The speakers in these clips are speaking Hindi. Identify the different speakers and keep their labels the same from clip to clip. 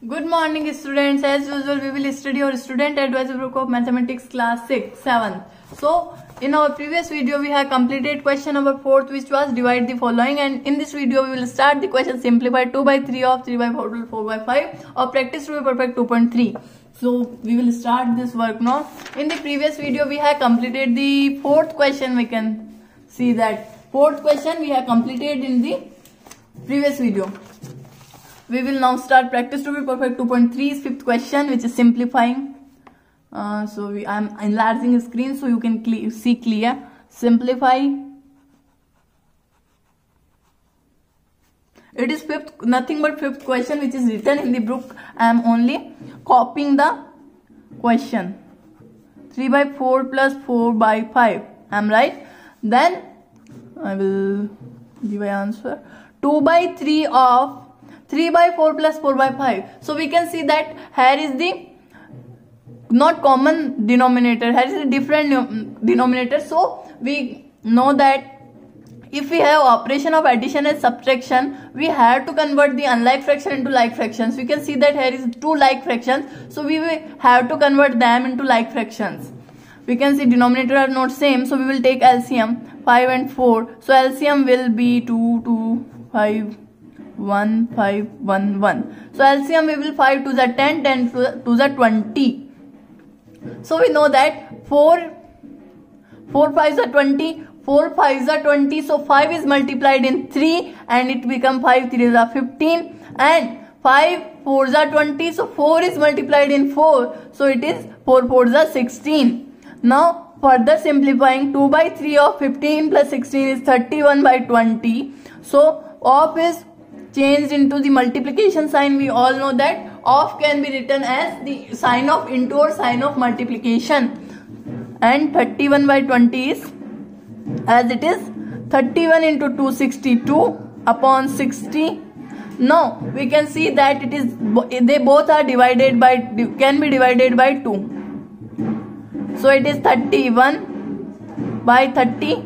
Speaker 1: Good morning, students. As usual, we will study our student advisor book of mathematics class 6, 7. So, in our previous video, we have completed question number 4, which was divide the following. And in this video, we will start the question simplify 2 by 3 of 3 by 4 to 4 by 5 or practice to be perfect 2.3. So, we will start this work now. In the previous video, we have completed the fourth question. We can see that fourth question we have completed in the previous video. We will now start practice to be perfect 2.3 is fifth question, which is simplifying. I am enlarging the screen so you can see clear. Simplify. It is nothing but fifth question which is written in the book. I am only copying the question. 3 by 4 plus 4 by 5. I am right. Then I will give an answer. 2 by 3 of 3 by 4 plus 4 by 5. So we can see that here is the not common denominator. Here is a different denominator. So we know that if we have operation of addition and subtraction, we have to convert the unlike fraction into like fractions. We can see that here is two like fractions. So we will have to convert them into like fractions. We can see denominator are not same. So we will take LCM 5 and 4. So LCM will be 2, 2, 5. 1, 5, 1, 1. So LCM we will 5 to the 10, 10 to the 20. So we know that 4 5s are 20, 4 5s are 20. So 5 is multiplied in 3 and it becomes 5 3s are 15 and 5 4s are 20. So 4 is multiplied in 4. So it is 4 4s are 16. Now further simplifying 2 by 3 of 15 plus 16 is 31 by 20. So of is changed into the multiplication sign. We all know that of can be written as the sign of into or sign of multiplication, and 31 by 20 is as it is 31 into 2 62 upon 60. Now we can see that it is they both are divided by can be divided by 2. So it is 31 by 30.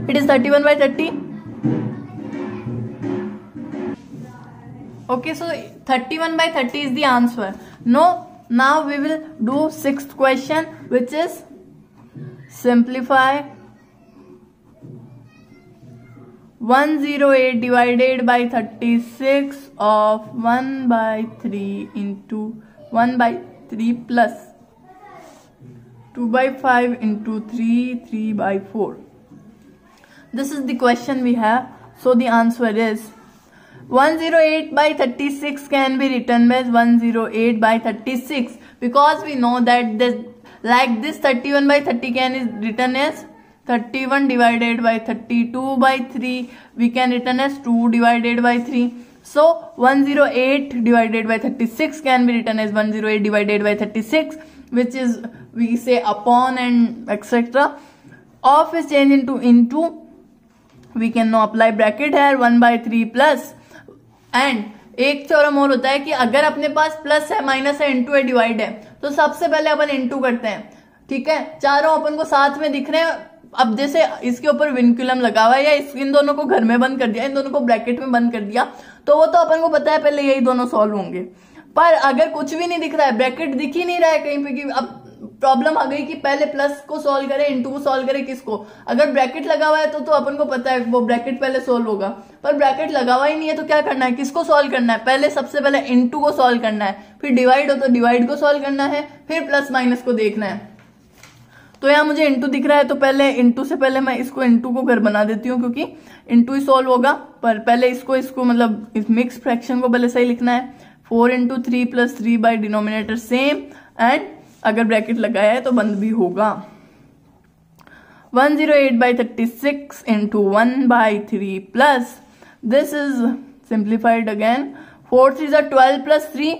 Speaker 1: It is 31 by 30. Okay, so 31 by 30 is the answer. Now we will do sixth question, which is simplify 108 divided by 36 of 1 by 3 into 1 by 3 plus 2 by 5 into 3, 3 by 4. This is the question we have. So the answer is 108 by 36 can be written as 108 by 36, because we know that this 31 by 30 can is written as 31 divided by 32 by 3. We can written as 2 divided by 3. So 108 divided by 36 can be written as 108 divided by 36, which is we say upon and etc. Of is changed into. We can now apply bracket here 1 by 3 plus. And एक थ्योरम और होता है कि अगर अपने पास प्लस है माइनस है इनटू है डिवाइड है तो सबसे पहले अपन इनटू करते हैं. ठीक है, चारों अपन को साथ में दिख रहे हैं. अब जैसे इसके ऊपर विनक्यूलम लगा हुआ है या इन दोनों को घर में बंद कर दिया, इन दोनों को ब्रैकेट में बंद कर दिया, तो वो तो अपन को पता है पहले यही दोनों सॉल्व होंगे. पर अगर कुछ भी नहीं दिख रहा है, ब्रैकेट दिख ही नहीं रहा है कहीं पे, कि अब प्रॉब्लम आ गई कि पहले प्लस को सॉल्व करें इनटू को सॉल्व करें किसको. अगर ब्रैकेट लगा हुआ है तो अपन को पता है वो ब्रैकेट पहले सॉल्व होगा, पर ब्रैकेट लगा हुआ ही नहीं है तो क्या करना है, किसको सॉल्व करना है, पहले सबसे पहले इनटू को सॉल्व करना है, फिर डिवाइड हो तो डिवाइड को सॉल्व करना है, फिर प्लस माइनस को देखना है. तो यहाँ मुझे इनटू दिख रहा है तो पहले इनटू से पहले मैं इसको इनटू को घर बना देती हूँ, क्योंकि इनटू ही सॉल्व होगा. पर पहले इसको मतलब इस मिक्स फ्रैक्शन को पहले सही लिखना है. 4 into 3 plus 3 by denominator same, and अगर ब्रैकेट लगाया है तो बंद भी होगा. 108 by 36 into 1 by 3 plus, this is simplified again. 4 3s are 12 plus 3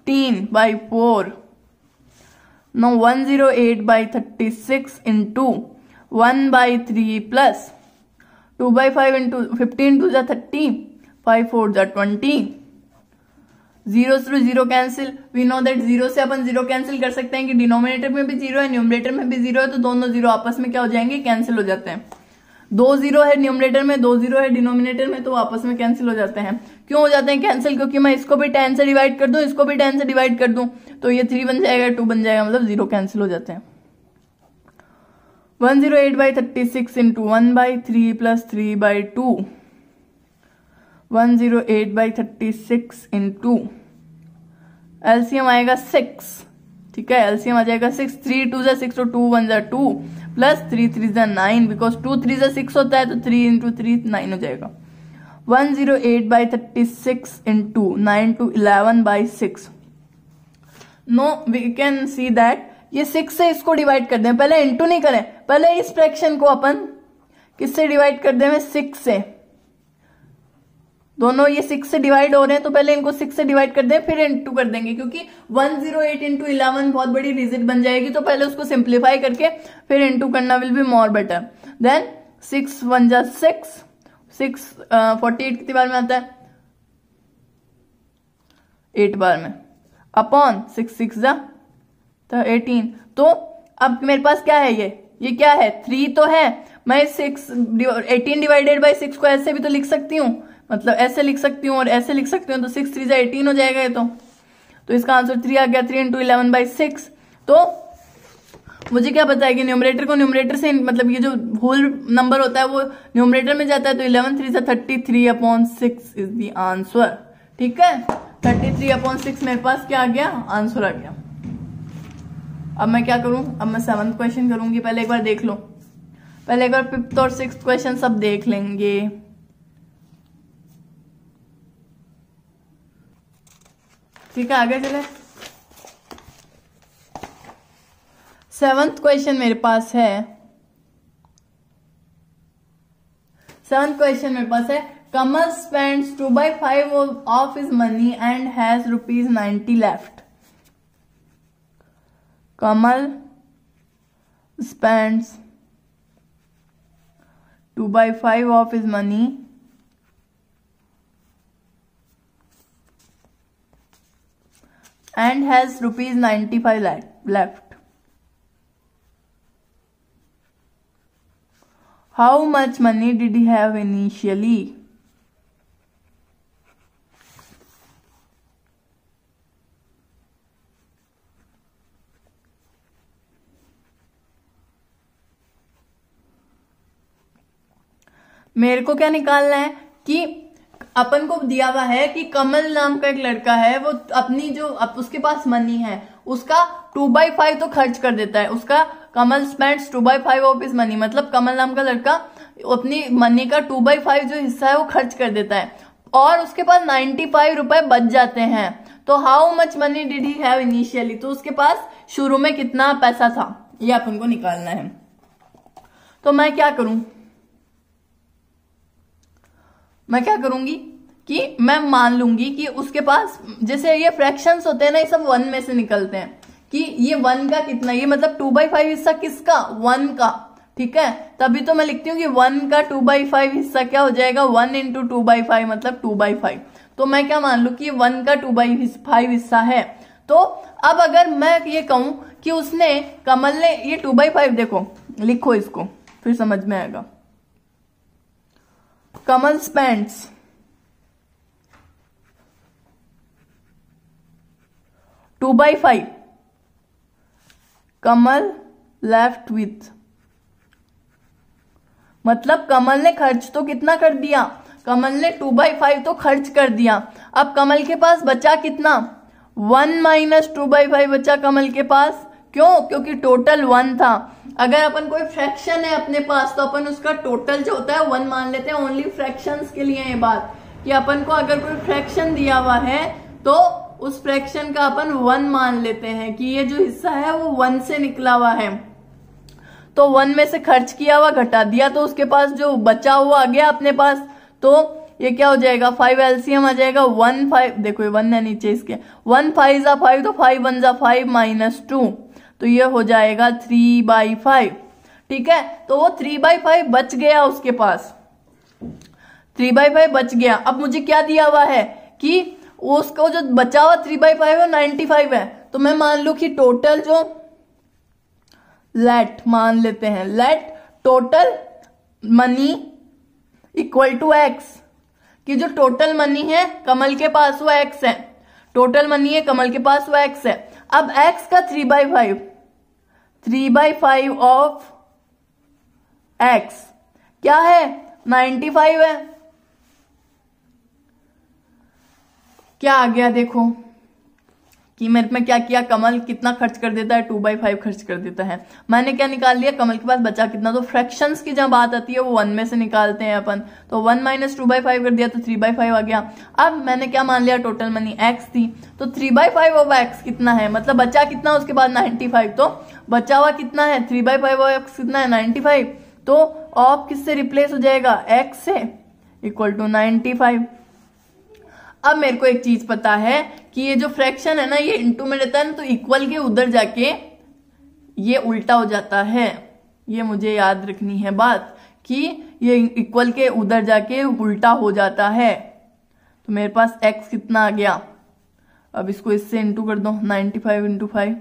Speaker 1: 15 by 4. Now 108 by 36 into 1 by 3 plus 2 by 5 into 15 to the 30, 5 4 the 20. Zero through zero cancel. We know that zero से अपन जीरो कैंसिल कर सकते हैं कि डिनोमिनेटर में भी जीरो है न्यूमरेटर में भी जीरो है, तो दोनों जीरो आपस में क्या हो जाएंगे, कैंसिल हो जाते हैं. 2 0 है न्यूमरेटर में, 2 0 है डिनोमिनेटर में, तो आपस में कैंसिल हो जाते हैं। क्यों हो जाते हैं कैंसिल? क्योंकि मैं इसको भी 10 से डिवाइड कर दूं, इसको भी 10 से डिवाइड कर दूं, तो ये 3 बन जाएगा, 2 बन जाएगा, मतलब 0 कैंसिल हो जाते हैं। 108/36 इंटू 1/3 प्लस 3/2, 108/36 इंटू एलसीएम आएगा 6, ठीक है, एलसीएम आ जाएगा 6, 3 2 जा 6, तो 2 1 जा 2 प्लस 3 3 जा 9, बिकॉज 2 3 जा 6 होता है, तो 3 इंटू 3 9 हो जाएगा। 108/36 into 9 to 11/6। No, we can see that ये 6 से इसको डिवाइड कर दें, पहले इंटू नहीं करें, पहले इस फ्रैक्शन को अपन किससे डिवाइड कर दें? 6 से। दोनों ये 6 से डिवाइड हो रहे हैं, तो पहले इनको 6 से डिवाइड कर दें, फिर इंटू कर देंगे, क्योंकि 108 इंटू 11 बहुत बड़ी डिजिट बन जाएगी, तो पहले उसको सिंप्लीफाई करके फिर इंटू करना will be more better. Then 6 1 जा 6, 48 कितनी बार में आता है? 8 बार में, अपॉन 6 6 जा तो 18। तो अब मेरे पास क्या है? ये क्या है? 3 तो है। मैं 18 डिवाइडेड बाई 6 को ऐसे भी तो लिख सकती हूँ, मतलब ऐसे लिख सकती हूँ और ऐसे लिख सकती हूँ, तो 6 3 जा 18 हो जाएगा ये तो इसका आंसर 3 आ गया। 3 इंटू 11/6। तो मुझे क्या पता है कि न्यूमरेटर को न्यूमरेटर से, मतलब ये जो होल नंबर होता है वो न्यूमरेटर में जाता है, तो 11 3 जा 33/6 इज द आंसर, ठीक है। 33/6 मेरे पास क्या आ गया? आंसर आ गया। अब मैं क्या करूं? अब मैं 7th क्वेश्चन करूंगी। पहले एक बार देख लो, पहले एक बार 5th और 6th क्वेश्चन सब देख लेंगे। ठीक है, आगे चले। 7th क्वेश्चन मेरे पास है, 7th क्वेश्चन मेरे पास है, Kamal spends 2/5 of his money and has ₹90 left. Kamal spends 2/5 of his money and has ₹95 left. How much money did he have initially? मेरे को क्या निकालना है कि अपन को दिया हुआ है कि कमल नाम का एक लड़का है, वो अपनी जो उसके पास मनी है उसका 2/5 तो खर्च कर देता है। उसका कमल स्पेंड्स 2/5 ऑफ हिज मनी, मतलब कमल नाम का लड़का अपनी मनी का 2/5 जो हिस्सा है वो खर्च कर देता है, और उसके पास 95 रुपए बच जाते हैं। तो how much money did he have initially, तो उसके पास शुरू में कितना पैसा था, ये अपन को निकालना है। तो मैं क्या करूं, मैं क्या करूंगी कि मैं मान लूंगी कि उसके पास, जैसे ये फ्रैक्शंस होते हैं ना, ये सब 1 में से निकलते हैं कि ये 1 का कितना, ये मतलब 2/5 हिस्सा किसका? 1 का, ठीक है। तभी तो मैं लिखती हूँ कि 1 का 2/5 हिस्सा क्या हो जाएगा? 1 इंटू 2/5 मतलब 2/5। तो मैं क्या मान लू कि 1 का 2/5 हिस्सा है। तो अब अगर मैं ये कहूं कि उसने, कमल ने, ये 2/5 देखो, लिखो इसको फिर समझ में आएगा। कमल स्पेंड्स 2/5, कमल लेफ्ट विथ, मतलब कमल ने खर्च तो कितना कर दिया? कमल ने 2/5 तो खर्च कर दिया। अब कमल के पास बचा कितना? 1 माइनस 2/5 बचा कमल के पास। क्यों? क्योंकि टोटल 1 था। अगर अपन कोई फ्रैक्शन है अपने पास, तो अपन उसका टोटल जो होता है 1 मान लेते हैं। ओनली फ्रैक्शंस के लिए ये बात कि अपन को अगर कोई फ्रैक्शन दिया हुआ है तो उस फ्रैक्शन का अपन 1 मान लेते हैं कि ये जो हिस्सा है वो 1 से निकला हुआ है। तो 1 में से खर्च किया हुआ घटा दिया, तो उसके पास जो बचा हुआ आ गया अपने पास। तो ये क्या हो जाएगा? 5 एलसीएम आ जाएगा। 1 5, देखो ये 1 है नीचे इसके, 1 5 जा 5, तो 5 1 जा 5 माइनस 2, तो ये हो जाएगा 3/5, ठीक है। तो वो 3/5 बच गया उसके पास, 3/5 बच गया। अब मुझे क्या दिया हुआ है कि उसको जो बचा हुआ 3/5 है 95 है। तो मैं मान लू कि टोटल जो, लेट मान लेते हैं, let total money equal to x, कि जो टोटल मनी है कमल के पास वो एक्स है, टोटल मनी है कमल के पास वो एक्स है। अब एक्स का 3/5, 3/5 ऑफ एक्स क्या है, 95 है। क्या आ गया देखो कि मेरे में क्या किया, कमल कितना खर्च कर देता है, 2/5 खर्च कर देता है। मैंने क्या निकाल लिया, कमल के पास बचा कितना, तो फ्रैक्शंस की जब बात आती है वो 1 में से निकालते हैं अपन, तो 1 - 2/5 कर दिया तो 3/5 आ गया। अब मैंने क्या मान लिया, टोटल मनी x थी, तो 3/5 ऑफ x कितना है, मतलब बचा कितना उसके बाद 95, तो बचा हुआ कितना है 3/5 ऑफ x कितना है 95, तो ऑफ किससे रिप्लेस हो जाएगा, x से, इक्वल टू 95। अब मेरे को एक चीज पता है कि ये जो फ्रैक्शन है ना ये इनटू में रहता है ना, तो इक्वल के उधर जाके ये उल्टा हो जाता है, ये मुझे याद रखनी है बात कि ये इक्वल के उधर जाके उल्टा हो जाता है। तो मेरे पास x कितना आ गया, अब इसको इससे इंटू कर दो, 95 × 5,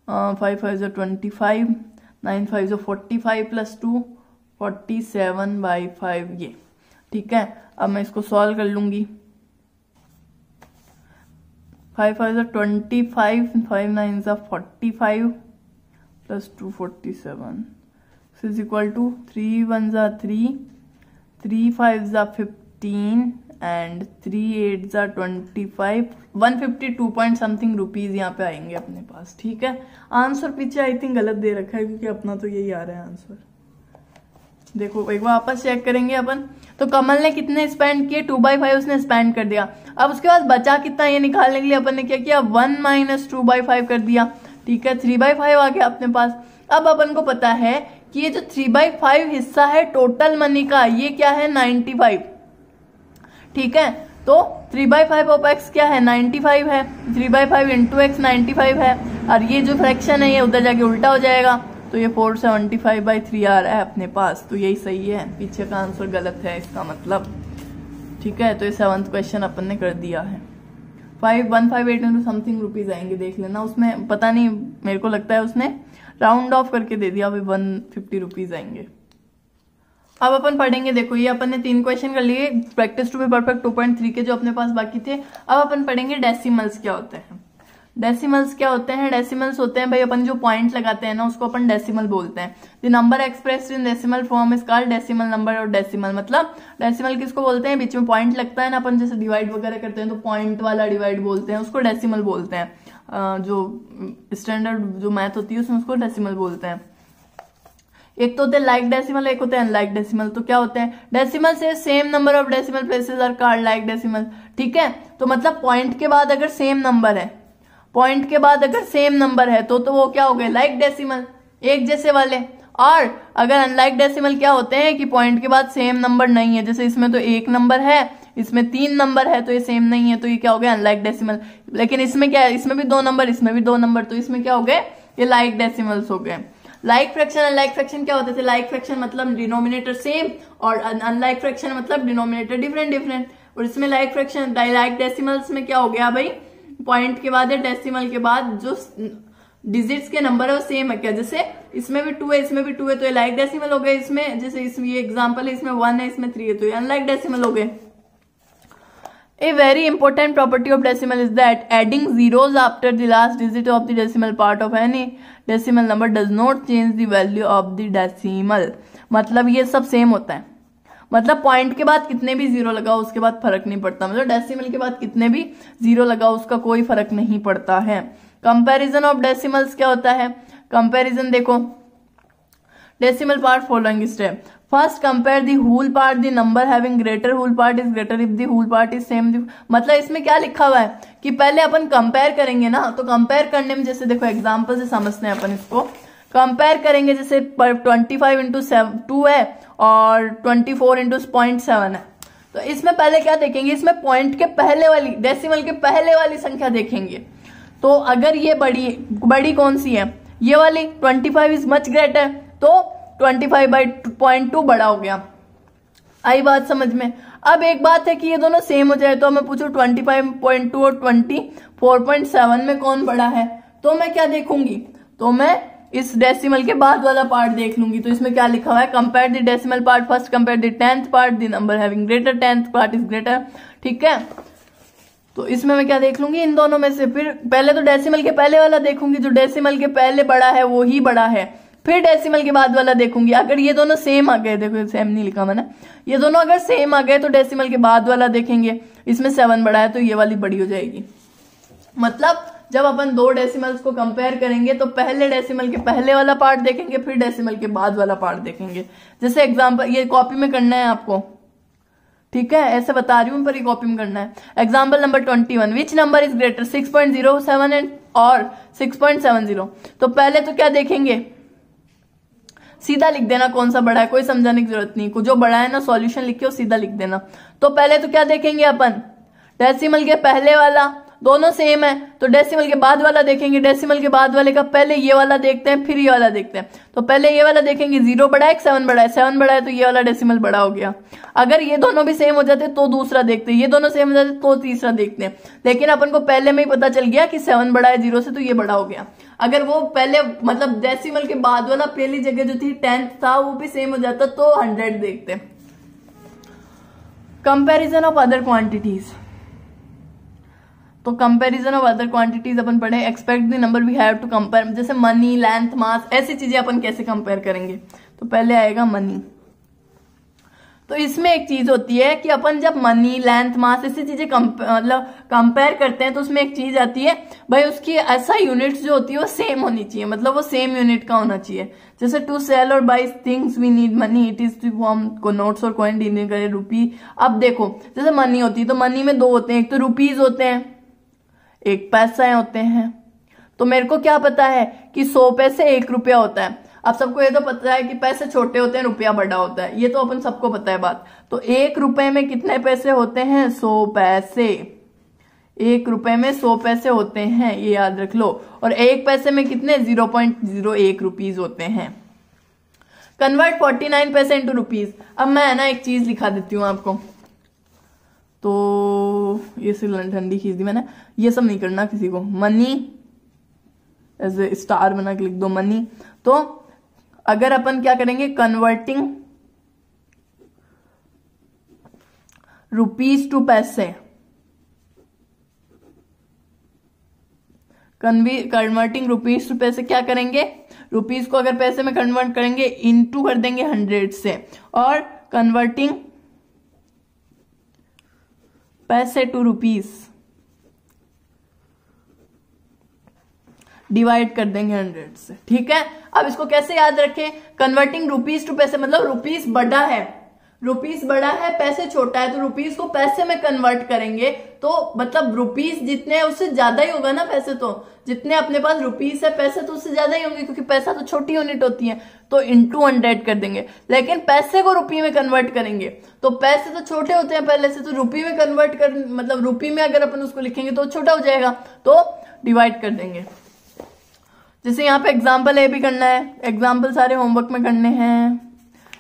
Speaker 1: 5 5 = 25, 9 5 = 45 + 2 47/5, ये ठीक है। अब मैं इसको सॉल्व कर लूंगी, 5 5 = 25, 5 9 = 45 + 2 47 is equal to 3 1 = 3, 3 5 = 15 and 3 8 = 25, 152 point something rupees यहाँ पे आएंगे अपने पास, ठीक है। आंसर पीछे आई थिंक गलत दे रखा है क्योंकि अपना तो यही आ रहा है आंसर। देखो एक बार वापस चेक करेंगे अपन, तो कमल ने कितने स्पेंड किए, 2/5 उसने स्पेंड कर दिया। अब उसके बाद बचा कितना ये निकालने के लिए अपन ने क्या किया, 1 - 2/5 कर दिया, ठीक है, 3/5 आ गया अपने पास। अब अपन को पता है कि ये जो 3/5 हिस्सा है टोटल मनी का, ये क्या है 95, ठीक है। तो 3/5 ऑफ x क्या है 95 है, 3/5 × x 95 है, और ये जो फ्रैक्शन है ये उधर जाके उल्टा हो जाएगा, तो ये 475/3 आ रहा है अपने पास, तो यही सही है, पीछे का आंसर गलत है इसका मतलब, ठीक है। तो ये 7th क्वेश्चन अपन ने कर दिया है। 158 × समथिंग रुपीज आएंगे, देख लेना, उसमें पता नहीं मेरे को लगता है उसने राउंड ऑफ करके दे दिया, अभी 150 रुपीज आएंगे। अब अपन पढ़ेंगे, देखो ये अपन ने 3 क्वेश्चन कर लिए, प्रैक्टिस टू बी परफेक्ट 2.3 के जो अपने पास बाकी थे। अब अपन पढ़ेंगे डेसिमल्स क्या होते हैं। डेसिमल्स क्या होते हैं, डेसिमल्स होते हैं भाई अपन जो पॉइंट लगाते हैं ना उसको अपन डेसिमल बोलते हैं। The number expressed in decimal form is called decimal number. और डेसिमल मतलब डेसिमल किसको बोलते हैं, बीच में पॉइंट लगता है ना, अपन जैसे डिवाइड वगैरह करते हैं तो पॉइंट वाला डिवाइड बोलते हैं, उसको डेसिमल बोलते हैं। जो स्टैंडर्ड जो मैथ होती है उसमें उसको डेसिमल बोलते हैं। एक तो होते हैं लाइक डेसिमल, एक होते हैं अनलाइक डेसिमल। तो क्या होते हैं, डेसिमल से same number of decimal places are called like decimal, ठीक है। तो मतलब पॉइंट के बाद अगर सेम नंबर है, पॉइंट के बाद अगर सेम नंबर है तो वो क्या हो गए लाइक डेसिमल, एक जैसे वाले। और अगर अनलाइक डेसिमल क्या होते हैं कि पॉइंट के बाद सेम नंबर नहीं है, जैसे इसमें तो 1 नंबर है, इसमें 3 नंबर है, तो ये सेम नहीं है, तो ये क्या हो गया अनलाइक डेसिमल। लेकिन इसमें क्या है, इसमें भी 2 नंबर, इसमें भी 2 नंबर, तो इसमें क्या हो गए, ये लाइक डेसिमल्स हो गए। लाइक फ्रैक्शन अनलाइक फ्रैक्शन क्या होते थे, लाइक फ्रैक्शन मतलब डिनोमिनेटर सेम, और अनलाइक फ्रैक्शन मतलब डिनोमिनेटर डिफरेंट। और इसमें लाइक फ्रैक्शन लाइक डेसिमल्स में क्या हो गया भाई, पॉइंट के बाद या डेसिमल के बाद जो डिजिट्स के नंबर है वो सेम है क्या, जैसे इसमें भी 2 है, इसमें भी 2 है, तो ये लाइक डेसिमल हो गए। इसमें जैसे इसमें ये एग्जांपल है, इसमें 1 है, इसमें 3 है, तो ये अनलाइक डेसिमल हो गए। A very important property of decimal is that adding zeros after the last digit of the decimal part of any decimal number does not change the value of the decimal। मतलब ये सब सेम होता है, मतलब पॉइंट के बाद कितने भी जीरो लगाओ उसके बाद फर्क नहीं पड़ता, मतलब डेसिमल के बाद कितने भी जीरो लगाओ उसका कोई फर्क नहीं पड़ता है। कंपैरिजन ऑफ डेसिमल्स क्या होता है, कंपैरिजन देखो, decimal part following step. First compare the whole part, the number having greater whole part is greater if the whole part is same. मतलब इसमें क्या लिखा हुआ है कि पहले अपन कंपेयर करेंगे ना, तो कंपेयर करने में जैसे देखो एग्जांपल से समझते हैं अपन इसको, कंपेयर करेंगे जैसे 25 × 2 है और 24 × 0.7 है, तो इसमें पहले क्या देखेंगे, इसमें पॉइंट के पहले वाली डेसिमल के पहले वाली संख्या देखेंगे। तो अगर ये बड़ी कौन सी है, ये वाली 25 इज मच ग्रेटर, तो 25/0.2 बड़ा हो गया। आई बात समझ में। अब एक बात है कि ये दोनों सेम हो जाए, तो मैं पूछूं 25.2 और 24.7 में कौन बड़ा है, तो मैं क्या देखूंगी, तो मैं इस डेसिमल के बाद वाला पार्ट देख लूंगी। तो इसमें क्या लिखा हुआ है, compare the decimal part first, compare the 10th part, the number having greater 10th part is greater. ठीक है, तो इसमें मैं क्या देख लूंगी, इन दोनों में से। फिर पहले तो डेसिमल के पहले वाला देखूंगी, जो डेसिमल के पहले बड़ा है वो ही बड़ा है। फिर डेसिमल के बाद वाला देखूंगी, अगर ये दोनों सेम आ गए, देखो सेम नहीं लिखा मैंने, ये दोनों अगर सेम आ गए तो डेसिमल के बाद वाला देखेंगे। इसमें 7 बड़ा है तो ये वाली बड़ी हो जाएगी। मतलब जब अपन दो डेसिमल्स को कंपेयर करेंगे तो पहले डेसिमल के पहले वाला पार्ट देखेंगे, फिर डेसिमल के बाद वाला पार्ट देखेंगे। जैसे एग्जांपल, ये कॉपी में करना है आपको, ठीक है, ऐसे बता रही हूं पर ये कॉपी में करना है। Example number 21, which number is greater 6.07 and और 6.70। तो पहले तो क्या देखेंगे, सीधा लिख देना कौन सा बड़ा है, कोई समझाने की जरूरत नहीं, जो बड़ा है ना सॉल्यूशन लिख के सीधा लिख देना। तो पहले तो क्या देखेंगे अपन, डेसिमल के पहले वाला, दोनों सेम है तो डेसिमल के बाद वाला देखेंगे। डेसिमल के बाद वाले का पहले ये वाला देखते हैं, फिर ये वाला देखते हैं। तो पहले ये वाला देखेंगे, 0 बड़ा है 7 बड़ा है, 7 बड़ा है तो ये वाला डेसिमल बड़ा हो गया। अगर ये दोनों भी सेम हो जाते तो दूसरा देखते, ये दोनों सेम हो जाते तो तीसरा देखते हैं। लेकिन अपन को पहले में ही पता चल गया कि 7 बड़ा है 0 से, तो ये बड़ा हो गया। अगर वो पहले मतलब डेसिमल के बाद वाला पहली जगह जो थी 10th था वो भी सेम हो जाता तो 100 देखते। कंपैरिजन ऑफ अदर क्वांटिटीज, तो कंपैरिजन ऑफ अदर क्वांटिटीज अपन पढ़े। Expect the number we have to compare, जैसे मनी, लेंथ, मास, ऐसी चीजें अपन कैसे कंपेयर करेंगे। तो पहले आएगा मनी। तो इसमें एक चीज होती है कि अपन जब मनी, लेंथ, मास ऐसी चीजें मतलब कंपेयर करते हैं तो उसमें एक चीज आती है भाई, उसकी ऐसा यूनिट्स जो होती है वो सेम होनी चाहिए, मतलब वो सेम यूनिट का होना चाहिए। जैसे टू सेल और buy things we need money, it is to form को नोट्स और कॉइन डिनोट करे रुपी। अब देखो जैसे मनी होती है तो मनी में दो होते हैं, एक तो रुपीज होते हैं, एक पैसा होते हैं। तो मेरे को क्या पता है कि 100 पैसे 1 रुपया होता है। अब सबको ये तो पता है कि पैसे छोटे होते हैं, रुपया बड़ा होता है, ये तो अपन सबको पता है बात। तो 1 रुपए में कितने पैसे होते हैं, 100 पैसे। 1 रुपए में 100 पैसे होते हैं, ये याद रख लो। और 1 पैसे में कितने, 0.01 रुपीज होते हैं। कन्वर्ट 49 पैसे इंटू रुपीज। अब मैं ना एक चीज लिखा देती हूँ आपको, तो ये सिर्फ ठंडी खींच दी मैंने, ये सब नहीं करना किसी को। मनी ऐसे स्टार बना के लिख दो मनी। तो अगर अपन क्या करेंगे, कन्वर्टिंग रुपीज टू पैसे, कन्वर्टिंग रुपीज टू पैसे क्या करेंगे, रुपीज को अगर पैसे में कन्वर्ट करेंगे इनटू कर देंगे 100 से, और कन्वर्टिंग पैसे टू रुपीज डिवाइड कर देंगे 100 से। ठीक है, अब इसको कैसे याद रखें, कन्वर्टिंग रुपीज टू पैसे, मतलब रुपीज बड़ा है, रुपीज बड़ा है, पैसे छोटा है, तो रुपीज को पैसे में कन्वर्ट करेंगे तो मतलब रुपीज जितने हैं उससे ज्यादा ही होगा ना पैसे, तो जितने अपने पास रुपीज है पैसे तो उससे ज्यादा ही होंगे, क्योंकि पैसा तो छोटी यूनिट होती है। तो इंटू 100 कर देंगे। लेकिन पैसे को रुपये में कन्वर्ट करेंगे तो पैसे तो छोटे होते हैं पहले से, तो रुपये में कन्वर्ट कर, मतलब रुपये में अगर अपन उसको लिखेंगे तो छोटा हो जाएगा, तो डिवाइड कर देंगे। जैसे यहाँ पे एग्जाम्पल ए भी करना है, एग्जाम्पल सारे होमवर्क में करने हैं।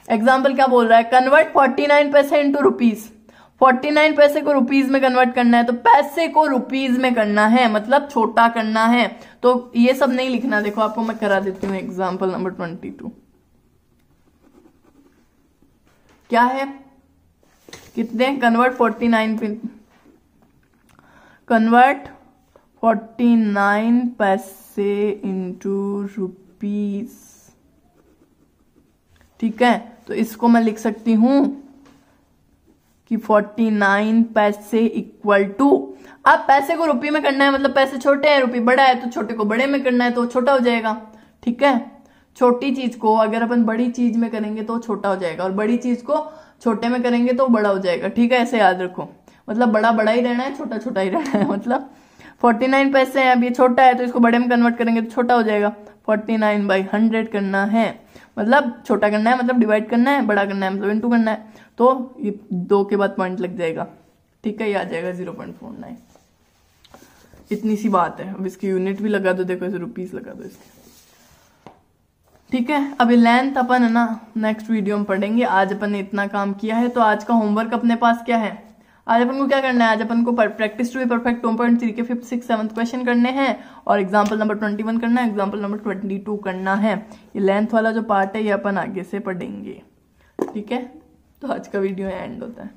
Speaker 1: एग्जाम्पल क्या बोल रहा है, कन्वर्ट 49 पैसे इंटू रुपीज। 49 पैसे को रुपीज में कन्वर्ट करना है, तो पैसे को रुपीज में करना है, मतलब छोटा करना है। तो ये सब नहीं लिखना, देखो आपको मैं करा देती हूँ। एग्जाम्पल नंबर 22 क्या है, कितने, कन्वर्ट 49 पैसे इंटू रुपीज। ठीक है, तो इसको मैं लिख सकती हूं कि 49 पैसे इक्वल टू, अब पैसे को रुपये में करना है, मतलब पैसे छोटे हैं रुपये बड़ा है, तो छोटे को बड़े में करना है तो छोटा हो जाएगा। ठीक है, छोटी चीज को अगर अपन बड़ी चीज में करेंगे तो छोटा हो जाएगा, और बड़ी चीज को छोटे में करेंगे तो बड़ा हो जाएगा। ठीक है, ऐसे याद रखो, मतलब बड़ा बड़ा ही रहना है, छोटा छोटा ही रहना है। मतलब 49 पैसे हैं, अब ये छोटा है तो इसको बड़े में कन्वर्ट करेंगे तो छोटा हो जाएगा। 49/100 करना है, मतलब छोटा करना है, मतलब डिवाइड करना है, बड़ा करना है मतलब इनटू करना है, तो ये 2 के बाद पॉइंट लग जाएगा। ठीक है, ये आ जाएगा 0.49। इतनी सी बात है। अब इसकी यूनिट भी लगा दो, देखो ऐसे रुपीस लगा दो इसके। ठीक है, अभी लेंथ अपन है ना नेक्स्ट वीडियो में पढ़ेंगे। आज अपन ने इतना काम किया है, तो आज का होमवर्क अपने पास क्या है, आज अपन को क्या करना है, आज अपन को प्रैक्टिस टू बी परफेक्ट 2.3 के 5th 6th 7th क्वेश्चन करने हैं और एग्जाम्पल नंबर 21 करना है, एग्जाम्पल नंबर 22 करना है। ये लेंथ वाला जो पार्ट है ये अपन आगे से पढ़ेंगे, ठीक है। तो आज का वीडियो एंड होता है।